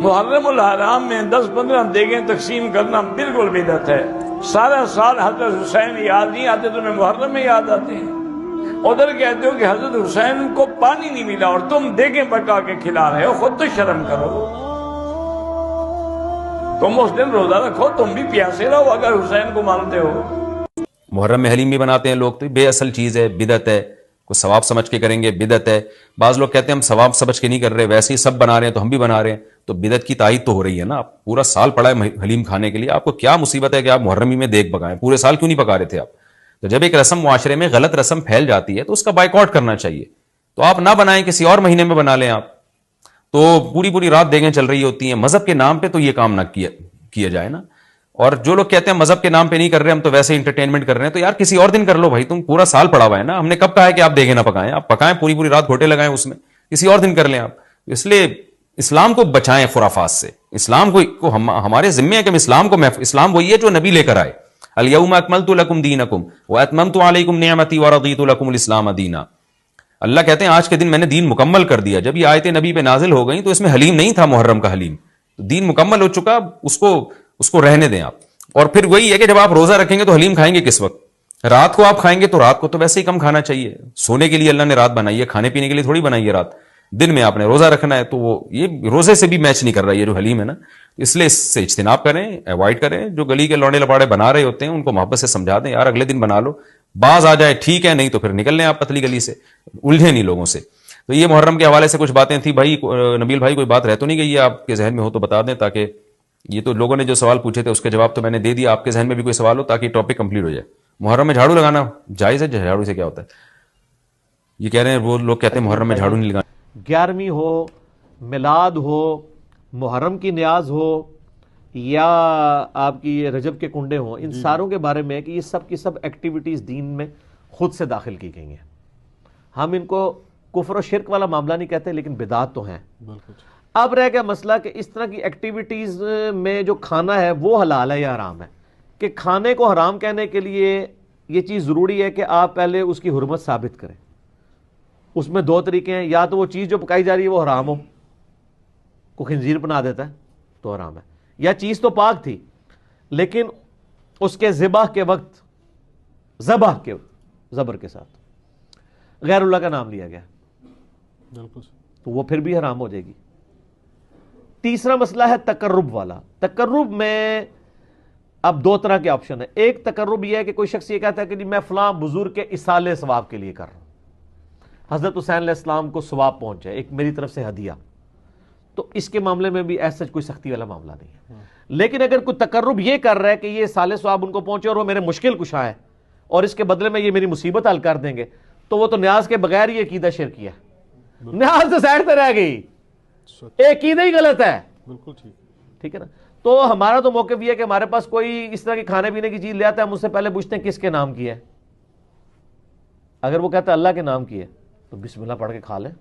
محرم الحرام میں 10-15 دیگیں تقسیم کرنا بالکل بدعت ہے. سارا سال حضرت حسین یاد نہیں آتے، تمہیں محرم میں یاد آتے ہیں. ادھر کہتے ہو کہ حضرت حسین کو پانی نہیں ملا اور تم دیگیں پکا کے کھلا رہے ہو، خود تو شرم کرو. تم اس دن روزہ رکھو، تم بھی پیاسے رہو اگر حسین کو مانتے ہو. محرم میں حلیم بھی بناتے ہیں لوگ، تو بے اصل چیز ہے، بدعت ہے. کوئی ثواب سمجھ کے کریں گے، بدعت ہے. بعض لوگ کہتے ہیں ہم ثواب سمجھ کے نہیں کر رہے، ویسے ہی سب بنا رہے ہیں تو ہم بھی بنا رہے ہیں. تو بدعت کی تائید تو ہو رہی ہے نا. آپ پورا سال پڑا ہے حلیم کھانے کے لیے، آپ کو کیا مصیبت ہے کہ آپ محرمی میں دیگ پکائیں؟ پورے سال کیوں نہیں پکا رہے تھے آپ؟ تو جب ایک رسم معاشرے میں غلط رسم پھیل جاتی ہے تو اس کا بائیکاٹ کرنا چاہیے. تو آپ نہ بنائیں، کسی اور مہینے میں بنا لیں. آپ تو پوری رات دیگیں چل رہی ہوتی ہیں. مذہب کے نام پہ تو یہ کام نہ کیا جائے نا. اور جو لوگ کہتے ہیں مذہب کے نام پہ نہیں کر رہے، ہم تو ویسے انٹرٹینمنٹ کر رہے ہیں، تو یار کسی اور دن کر لو بھائی. تم پورا سال پڑا ہوا ہے نا. ہم نے کب کہا ہے کہ آپ دیگیں نہ پکائیں؟ آپ پکائیں، پوری رات گھوٹے لگائیں اس میں، کسی اور دن کر لیں آپ. اس لیے اسلام کو بچائیں خرافات سے. اسلام کو ہمارے ذمے ہے کہ ہم اسلام وہی ہے جو نبی لے کر آئے. الیوم اکملت لکم دینکم واتممت علیکم نعمتی ورضیت لکم الاسلام دینا. اللہ کہتے ہیں آج کے دن میں نے دین مکمل کر دیا. جب یہ آیتیں نبی پہ نازل ہو گئیں تو اس میں حلیم نہیں تھا، محرم کا حلیم. تو دین مکمل ہو چکا، اس کو رہنے دیں آپ. اور پھر وہی ہے کہ جب آپ روزہ رکھیں گے تو حلیم کھائیں گے کس وقت؟ رات کو آپ کھائیں گے تو رات کو تو ویسے ہی کم کھانا چاہیے. سونے کے لیے اللہ نے رات بنائی ہے، کھانے پینے کے لیے تھوڑی بنائی ہے رات. دن میں آپ نے روزہ رکھنا ہے، تو وہ یہ روزے سے بھی میچ نہیں کر رہا یہ جو حلیم ہے نا. اس لیے اس سے اجتناب کریں، ایوائڈ کریں. جو گلی کے لوڑے لپاڑے بنا رہے ہوتے ہیں ان کو محبت سے سمجھا دیں، یار اگلے دن بنا لو، باز آ جائے ٹھیک ہے، نہیں تو پھر نکل لیں آپ پتلی گلی سے، الجھے نہیں لوگوں سے. تو یہ محرم کے حوالے سے کچھ باتیں تھیں. بھائی نبیل بھائی کوئی بات رہ تو نہیں گئی ہے آپ کے ذہن میں ہو تو بتا دیں، تاکہ یہ تو لوگوں نے جو سوال پوچھے تھے اس کے جواب تو میں نے دے دیا. آپ کے ذہن میں بھی کوئی سوال ہو تاکہ ٹاپک کمپلیٹ ہو جائے. محرم میں جھاڑو لگانا جائز ہے؟ جھاڑو سے کیا ہوتا ہے؟ یہ کہہ رہے ہیں وہ لوگ کہتے ہیں محرم میں جھاڑو نہیں لگانا. 11ویں ہو، میلاد ہو، محرم کی نیاز ہو، یا آپ کی یہ رجب کے کنڈے ہوں، ان ساروں کے بارے میں کہ یہ سب کی سب ایکٹیویٹیز دین میں خود سے داخل کی گئی ہیں. ہم ان کو کفر و شرک والا معاملہ نہیں کہتے، لیکن بدعات تو ہیں. اب رہ گیا مسئلہ کہ اس طرح کی ایکٹیویٹیز میں جو کھانا ہے وہ حلال ہے یا حرام ہے. کہ کھانے کو حرام کہنے کے لیے یہ چیز ضروری ہے کہ آپ پہلے اس کی حرمت ثابت کریں. اس میں 2 طریقے ہیں، یا تو وہ چیز جو پکائی جا رہی ہے وہ حرام ہو، کوئی خنزیر بنا دیتا ہے تو حرام ہے، یا چیز تو پاک تھی لیکن اس کے ذبح کے وقت زبر کے ساتھ غیر اللہ کا نام لیا گیا تو وہ پھر بھی حرام ہو جائے گی. تیسرا مسئلہ ہے تقرب والا. تقرب میں اب 2 طرح کے آپشن ہیں. ایک تقرب یہ ہے کہ کوئی شخص یہ کہتا ہے کہ میں فلاں بزرگ کے اصالے ثواب کے لیے کر رہا ہوں، حضرت حسین علیہ السلام کو ثواب پہنچے، ایک میری طرف سے ہدیہ. تو اس کے معاملے میں بھی ایسا کوئی سختی والا معاملہ نہیں ہے. لیکن اگر کوئی تقرب یہ کر رہا ہے کہ یہ سالے ثواب ان کو پہنچے اور وہ میرے مشکل کشا ہے اور اس کے بدلے میں یہ میری مصیبت حل کر دیں گے، تو وہ تو نیاز کے بغیر ہی عقیدہ شرکی ہے. نیاز تو سائڈ پہ رہ گئی، عقیدہ ہی غلط ہے. بالکل ٹھیک ہے نا. تو ہمارا تو موقف یہ ہے کہ ہمارے پاس کوئی اس طرح کی کھانے پینے کی چیز لے آتا ہے، ہم اس سے پہلے پوچھتے ہیں کس کے نام کی ہے. اگر وہ کہتا ہے اللہ کے نام کی ہے تو بسم اللہ پڑھ کے کھا لیں.